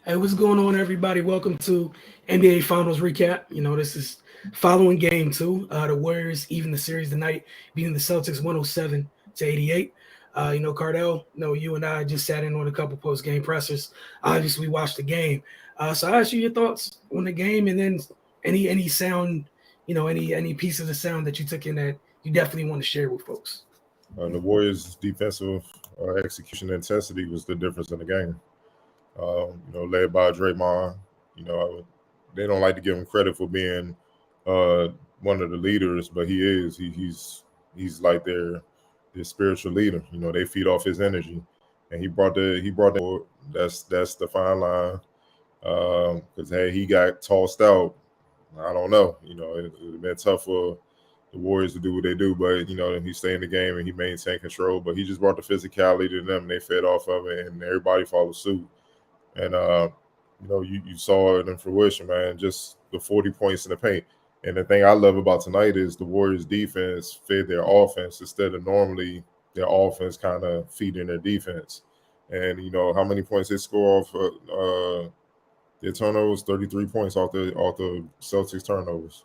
Hey, what's going on, everybody? Welcome to NBA Finals recap. This is following game two. The Warriors even the series tonight, beating the Celtics 107-88. Cardell, you and I just sat in on a couple post game pressers. Obviously, watched the game. So I asked you your thoughts on the game, and then any sound, any pieces of sound that you took in that you definitely want to share with folks. The Warriors' defensive execution intensity was the difference in the game. Led by Draymond. You know, they don't like to give him credit for being uh, one of the leaders, but he is. He's like their spiritual leader. You know, they feed off his energy, and he brought. That's the fine line. Because hey, he got tossed out. I don't know. It'd been tough for the Warriors to do what they do, but he stayed in the game and he maintained control. But he just brought the physicality to them. And they fed off of it, and everybody followed suit. And you saw it in fruition, man. Just the 40 points in the paint. And the thing I love about tonight is the Warriors' defense fed their offense instead of normally their offense kind of feeding their defense. And how many points they score off their turnovers? 33 points off the Celtics turnovers.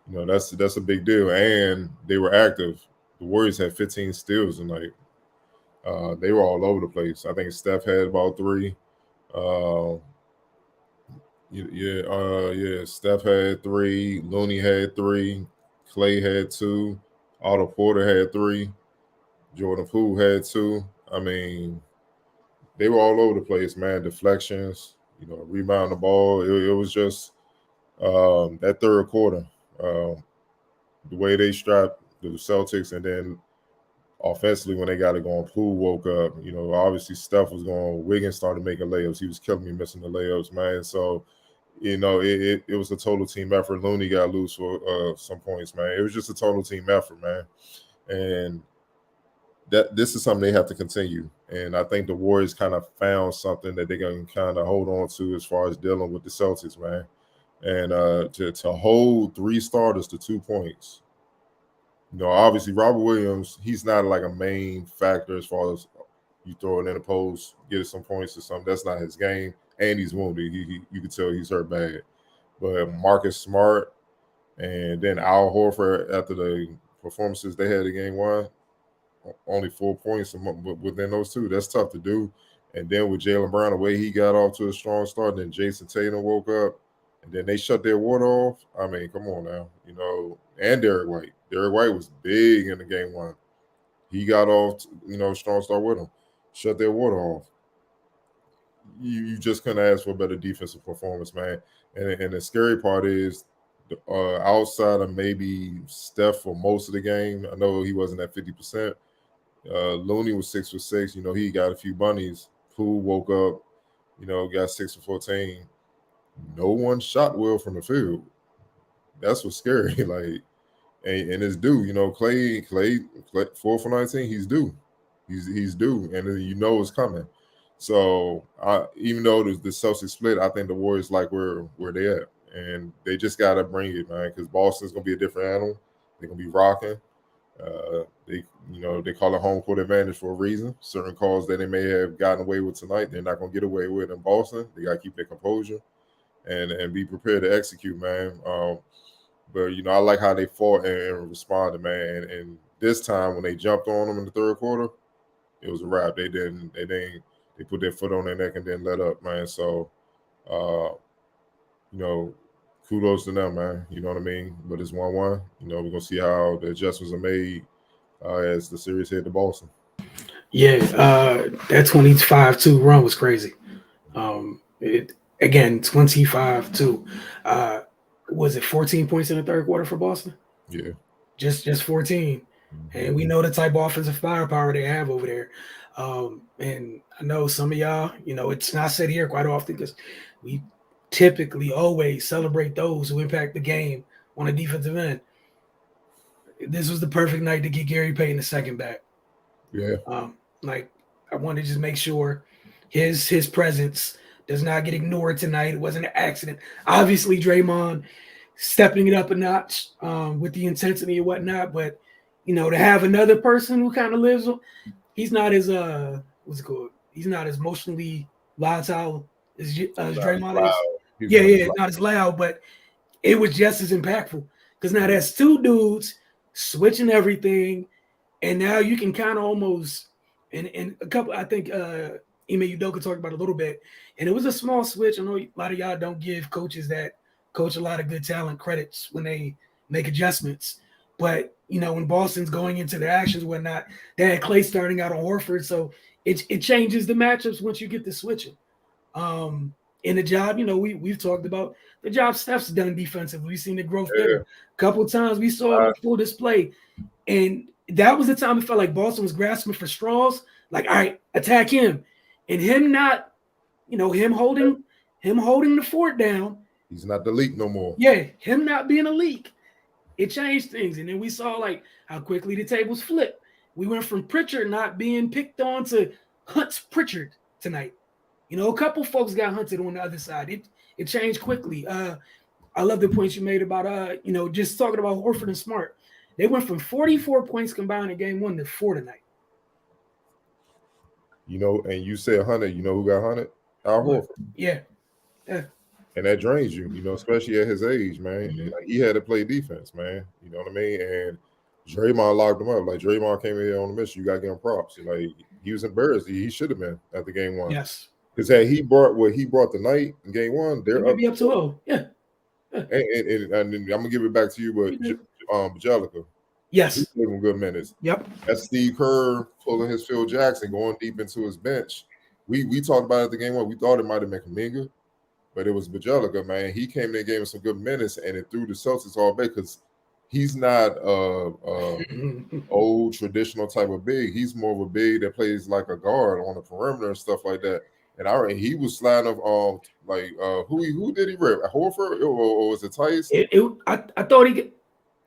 That's a big deal. And they were active. The Warriors had 15 steals tonight. They were all over the place. I think Steph had about three. Uh, yeah. Steph had three. Looney had three. Clay had two. Otto Porter had three. Jordan Poole had two. I mean, they were all over the place, man. Deflections, rebound the ball. It was just that third quarter, the way they strapped the Celtics, and then offensively when they got it going, Poole woke up. Obviously Steph was going. Wiggins started making layups. He was killing me missing the layups, man. So it was a total team effort. Looney got loose for some points, man. It was just a total team effort, man. And that this is something they have to continue. And I think the Warriors kind of found something that they can kind of hold on to as far as dealing with the Celtics, man. And to hold three starters to 2 points. Obviously Robert Williams, he's not like a main factor as far as you throw it in the post, get some points or something. That's not his game. And he's wounded. You can tell he's hurt bad. But Marcus Smart and then Al Horford, after the performances they had in game one, only 4 points within those two. That's tough to do. And then with Jaylen Brown, the way he got off to a strong start, and then Jason Tatum woke up, and then they shut their water off. I mean, come on now, and Derek White. Derek White was big in the game one. He got off, strong start with them. Shut their water off. You just couldn't ask for a better defensive performance, man. And the scary part is, outside of maybe Steph for most of the game, I know he wasn't at 50%. Looney was 6 for 6. He got a few bunnies. Poole woke up, got 6 for 14. No one shot well from the field. That's what's scary. Like, and it's due. Clay 4 for 19. He's due. He's due, and it's coming. So even though the Celtics split, I think the Warriors like where they at, and they just gotta bring it, man. Because Boston's gonna be a different animal. They're gonna be rocking. They call it home court advantage for a reason. Certain calls that they may have gotten away with tonight, they're not gonna get away with in Boston. They gotta keep their composure and be prepared to execute, man. But I like how they fought and responded, man. And this time when they jumped on them in the third quarter, it was a wrap. They put their foot on their neck and didn't let up, man. So, uh, you know, kudos to them, man. You know what I mean? But it's 1-1. We're gonna see how the adjustments are made as the series head to Boston. Yeah, that 25-2 run was crazy. It again 25-2. Was it 14 points in the third quarter for Boston? Yeah. Just 14. And we know the type of offensive firepower they have over there. And I know some of y'all, it's not said here quite often because we typically always celebrate those who impact the game on a defensive end. This was the perfect night to get Gary Payton the second back. Yeah. Like I want to just make sure his presence does not get ignored tonight. It wasn't an accident. Obviously, Draymond stepping it up a notch with the intensity and whatnot, but to have another person who kind of lives, he's not as what's it called? He's not as emotionally volatile as Draymond loud. is. He's Yeah, not as loud, but it was just as impactful because now that's two dudes switching everything, and now you can kind of almost and a couple. I think Ime Udoka talked about it a little bit, and it was a small switch. I know a lot of y'all don't give coaches that coach a lot of good talent credits when they make adjustments, but when Boston's going into their actions and whatnot, they had Clay starting out on Horford, so it changes the matchups once you get the switching. In the job, we've talked about the job Steph's done defensively. We've seen the growth there. A couple of times we saw him on full display. And that was the time it felt like Boston was grasping for straws. Like, all right, attack him. And him not, him holding the fort down. He's not the leak no more. Yeah, him not being a leak. It changed things. And then we saw like how quickly the tables flipped. We went from Pritchard not being picked on to Hunt's Pritchard tonight. A couple folks got hunted on the other side. It changed quickly. I love the points you made about just talking about Horford and Smart. They went from 44 points combined in game 1 to 4 tonight. And you said hunted. You know who got hunted? Al Horford. Yeah. And that drains you, especially at his age, man. Mm-hmm. Like, he had to play defense, man. You know what I mean? And Draymond locked him up. Like, Draymond came in here on a mission. You got to give him props. Like, he was embarrassed. He should have been at the game 1. Yes. Because had he brought what he brought tonight in game 1, they're up. Be up to 0. Yeah. And I'm gonna give it back to you, but Bjelica. Yes. He gave him good minutes. Yep. That's Steve Kerr pulling his Phil Jackson, going deep into his bench. We talked about it at the game 1. We thought it might have been Kuminga, but it was Bjelica, man. He came in and gave him some good minutes, and it threw the Celtics all back because he's not old traditional type of big. He's more of a big that plays like a guard on the perimeter and stuff like that. And he was sliding up who did he rip? Horford or was it Tice? I thought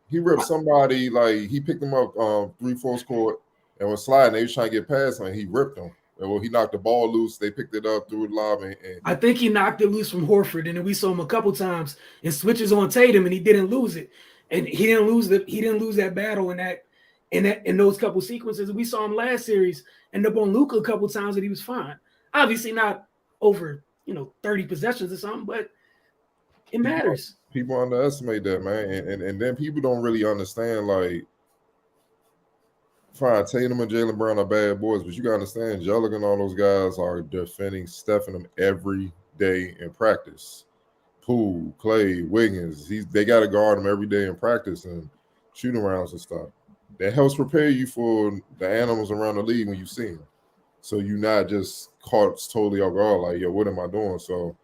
he ripped somebody, like he picked him up 3/4 court and was sliding. They was trying to get past him and he ripped him. Well, he knocked the ball loose. They picked it up, threw it lob, and I think he knocked it loose from Horford, and then we saw him a couple times in switches on Tatum, and he didn't lose it. And he didn't lose that battle in those couple sequences. We saw him last series end up on Luka a couple times and he was fine. Obviously not over 30 possessions or something, but it matters. People underestimate that, man, and then people don't really understand, like, fine, Tatum and Jaylen Brown are bad boys, but you gotta understand, Jellick and all those guys are defending Steph and them every day in practice. Poole, Clay, Wiggins, they got to guard him every day in practice and shooting rounds and stuff. That helps prepare you for the animals around the league when you see them. So you're not just caught totally off guard, like, yo, what am I doing? So,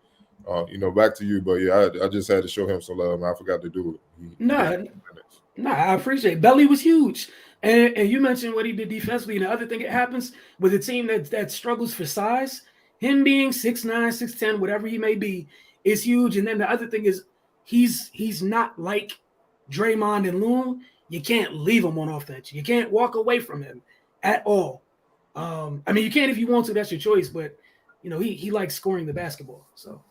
back to you. But yeah, I just had to show him some love. I forgot to do it. I appreciate it. Belly was huge. And you mentioned what he did defensively. And the other thing that happens with a team that struggles for size, him being 6'9", 6'10", whatever he may be, is huge. And then the other thing is he's not like Draymond and Loon. You can't leave him on offense. You can't walk away from him at all. I mean, you can if you want to. That's your choice. But, he likes scoring the basketball. So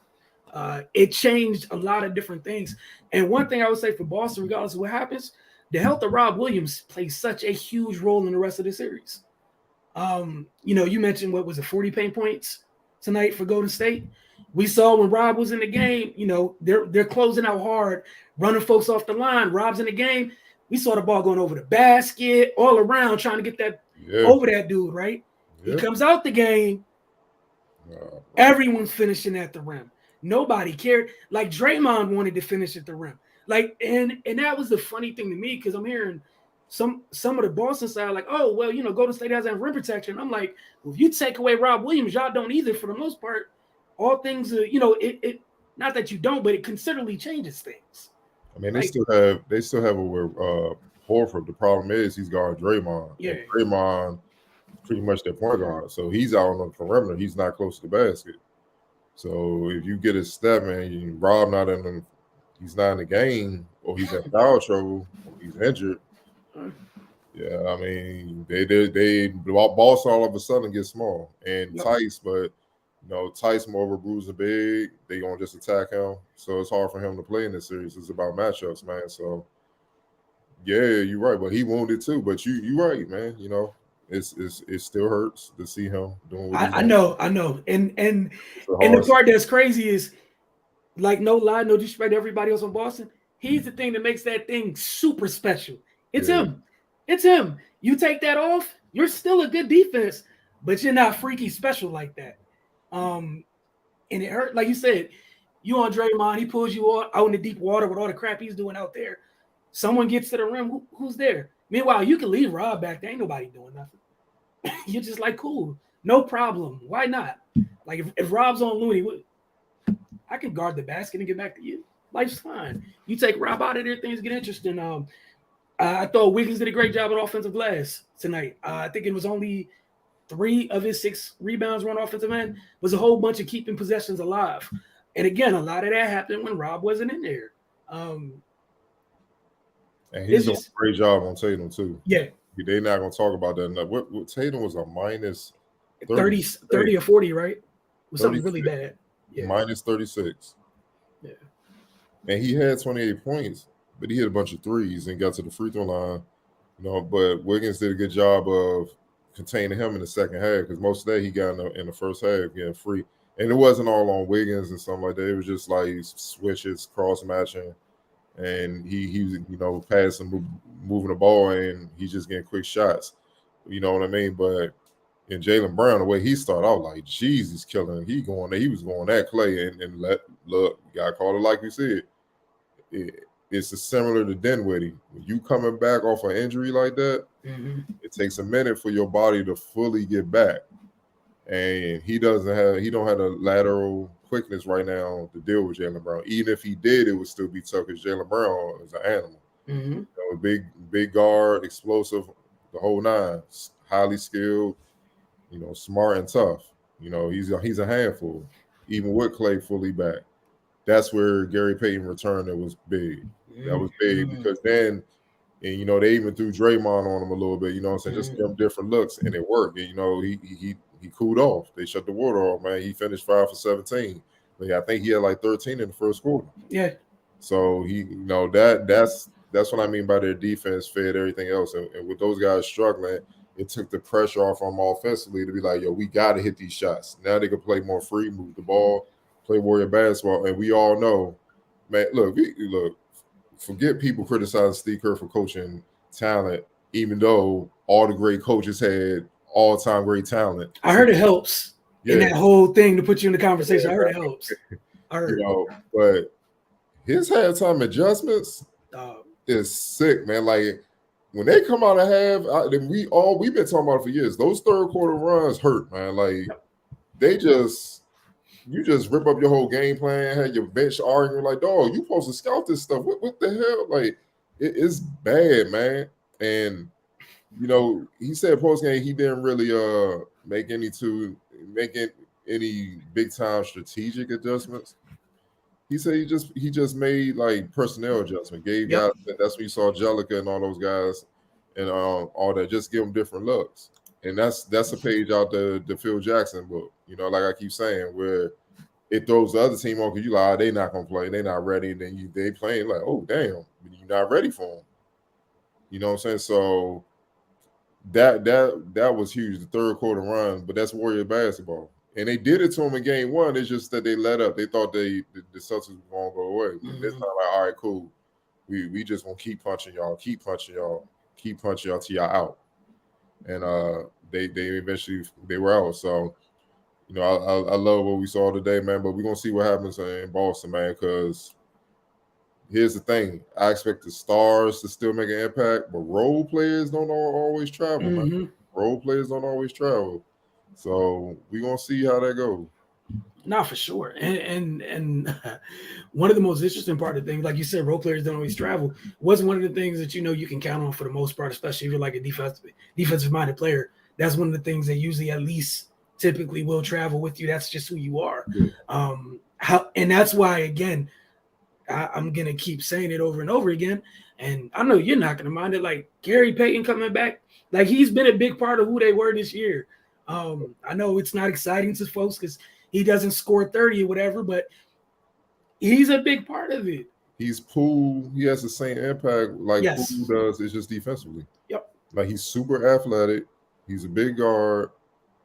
it changed a lot of different things. And one thing I would say for Boston, regardless of what happens, the health of Rob Williams plays such a huge role in the rest of the series. You mentioned, what was it, 40 paint points tonight for Golden State? We saw when Rob was in the game, they're closing out hard, running folks off the line. Rob's in the game. We saw the ball going over the basket, all around, trying to get that over that dude, right? He comes out the game. Everyone's finishing at the rim. Nobody cared. Like, Draymond wanted to finish at the rim. Like, and that was the funny thing to me, because I'm hearing some of the Boston side like, oh, well, Golden State has that rim protection. I'm like, well, if you take away Rob Williams, y'all don't either for the most part. All things, it not that you don't, but it considerably changes things. I mean, they still have a Horford. The problem is he's guarding Draymond. Yeah. And Draymond pretty much their point guard. So he's out on the perimeter. He's not close to the basket. So if you get a step and Rob he's not in the game, or he's in foul trouble, or he's injured. Yeah, I mean, they Boston all of a sudden get small and Tice, but Tice more of a bruiser big. They gonna just attack him, so it's hard for him to play in this series. It's about matchups, man. So yeah, you're right, but he wounded too. But you're right, man. it still hurts to see him doing what he's I doing. know, and the part that's crazy is, like, no lie, no disrespect to everybody else on Boston. He's the thing that makes that thing super special. It's him. It's him. You take that off, you're still a good defense, but you're not freaky special like that. And it hurt, like you said. You on Draymond, he pulls you out in the deep water with all the crap he's doing out there. Someone gets to the rim, who's there? Meanwhile, you can leave Rob back there. Ain't nobody doing nothing. You're just like, cool, no problem. Why not? Like, if Rob's on Looney, I can guard the basket and get back to you. Life's fine. You take Rob out of there, things get interesting. I thought Wiggins did a great job on offensive glass tonight. I think it was only 3 of his 6 rebounds were on offensive end. Was a whole bunch of keeping possessions alive. And again, a lot of that happened when Rob wasn't in there. And he's doing a great job on Tatum too. Yeah. They're not going to talk about that enough. What Tatum was a minus 30 or 40, right? It was something really bad. Yeah. Minus 36. Yeah. And he had 28 points, but he hit a bunch of threes and got to the free throw line. But Wiggins did a good job of containing him in the second half, because most of that he got in the first half getting free. And it wasn't all on Wiggins and something like that. It was just like switches, cross matching, and he passing, moving the ball, and he's just getting quick shots. You know what I mean? But in Jaylen Brown, the way he started out, like, geez, he's killing. He was going at Clay, and look, you gotta call it like we said. It's similar to Dinwiddie. When you coming back off an injury like that, it takes a minute for your body to fully get back. And he don't have the lateral quickness right now to deal with Jaylen Brown. Even if he did, it would still be tough, because Jaylen Brown is an animal. Big guard, explosive, the whole nine, highly skilled, smart and tough. He's a handful, even with Clay fully back. That's where Gary Payton returned. That was big. That was big, because then, and they even threw Draymond on him a little bit. Just give him different looks, and it worked. And, he cooled off. They shut the water off, man. He finished 5 for 17. But I think he had like 13 in the first quarter. Yeah. So that's what I mean by their defense fed everything else. And with those guys struggling, it took the pressure off them offensively to be like, yo, we got to hit these shots. Now they can play more free, move the ball, play Warrior basketball. And we all know, man, look, forget people criticizing Steve Kerr for coaching talent, even though all the great coaches had all-time great talent. I heard it helps in that whole thing to put you in the conversation. I heard it helps. I heard. But his halftime adjustments is sick, man. Like, when they come out of half, we've been talking about it for years. Those third quarter runs hurt, man. Like, you just rip up your whole game plan, had your bench arguing like, dog, you supposed to scout this stuff. What the hell? Like, it's bad, man. And he said post game he didn't really make any big time strategic adjustments. He said he just made like personnel adjustment. Gave guys, that's when you saw Jellica and all those guys and all that. Just give them different looks. And that's a page out the Phil Jackson book. Like I keep saying, where it throws the other team on, because you like, they not gonna play, they not ready. And then they playing like, oh damn, you're not ready for them. You know what I'm saying? So that was huge, the third quarter run, but that's Warrior basketball. And they did it to them in game one. It's just that they let up. They thought the Celtics were going to go away. But this time, like, all right, cool. We just going to keep punching y'all till y'all out. And they eventually they were out. So, I love what we saw today, man. But we're going to see what happens in Boston, man, because here's the thing. I expect the stars to still make an impact, but role players don't always travel, man. Role players don't always travel. So we're going to see how that goes. No, for sure. And one of the most interesting part of things, like you said, role players don't always travel, was one of the things that you can count on for the most part, especially if you're like a defensive-minded player. That's one of the things that usually at least typically will travel with you. That's just who you are. Yeah. And that's why, again, I'm going to keep saying it over and over again, and I know you're not going to mind it, like Gary Payton coming back, like he's been a big part of who they were this year. I know it's not exciting to folks because he doesn't score 30 or whatever, but he's a big part of it. He's Poole. He has the same impact like Poole does. It's just defensively. Yep. Like, he's super athletic. He's a big guard,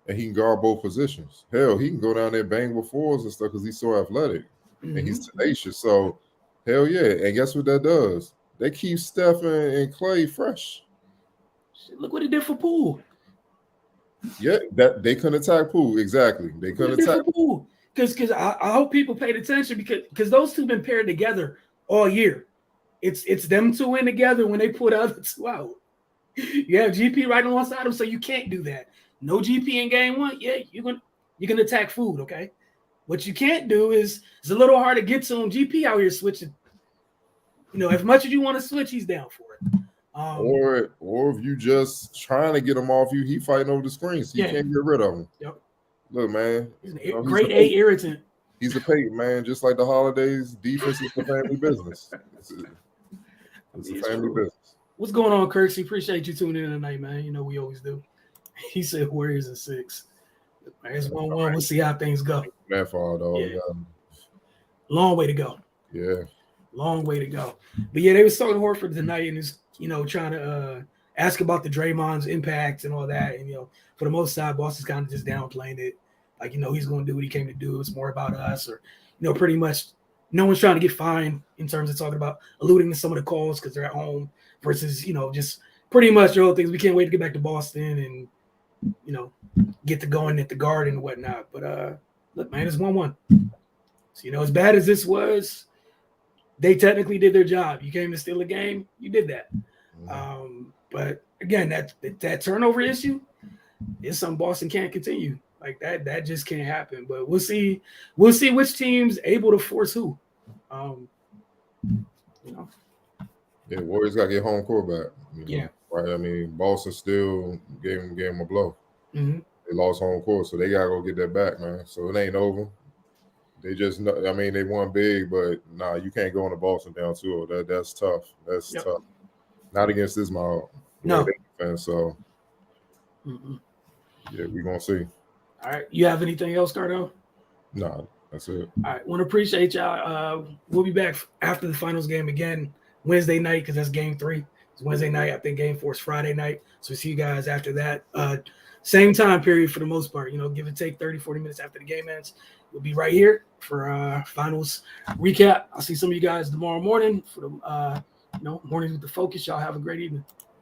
and he can guard both positions. Hell, he can go down there bang with fours and stuff because he's so athletic and he's tenacious. So, hell yeah. And guess what that does? They keep Steph and Clay fresh. Look what it did for Poole. Yeah, that they couldn't attack Poole. Exactly. They couldn't attack Poole. Because I hope people paid attention because those two been paired together all year. It's them two in together when they put other two out. You have GP right alongside them, so you can't do that. No GP in game one. Yeah, you're gonna attack food, okay? What you can't do is it's a little hard to get to him. GP out here switching. You know, as much as you want to switch, he's down for it. Or if you just trying to get him off you, he fighting over the screen, so you can't get rid of him. Yep. Look, man, he's a great A irritant. He's a Peyton, man. Just like the holidays, defense is the family business. It's a family business. What's going on, Kirksey? Appreciate you tuning in tonight, man. You know we always do. He said Warriors in 6. It's 1-1. We'll see how things go. That far, though. Yeah. Long way to go. Yeah. Long way to go. But yeah, they was talking to Horford tonight and is, trying to ask about the Draymond's impact and all that. And, for the most side, Boston's kind of just downplaying it. Like, he's going to do what he came to do. It's more about us or, pretty much no one's trying to get fined in terms of talking about alluding to some of the calls because they're at home versus, just pretty much the whole things. We can't wait to get back to Boston and, get to going at the Garden and whatnot. But look, man, it's 1-1. So, as bad as this was, they technically did their job. You came to steal a game, you did that. But again, that turnover issue is something Boston can't continue. Like that just can't happen. But we'll see which team's able to force who. Yeah, Warriors got to get home court back. Yeah. Right. I mean, Boston still gave him a blow. Mm-hmm. They lost home court, so they gotta go get that back, man. So it ain't over. They just, they won big, but nah, you can't go into Boston down 2-0. That's tough. That's tough. Not against this model. No. Defense, so yeah, we're gonna see. All right. You have anything else, Cardo? Nah, that's it. All right. Want to appreciate y'all. We'll be back after the finals game again Wednesday night because that's game 3. It's Wednesday night. I think game 4 is Friday night. So we'll see you guys after that. Same time period for the most part. Give or take 30, 40 minutes after the game ends. We'll be right here for finals recap. I'll see some of you guys tomorrow morning for the mornings with the focus. Y'all have a great evening.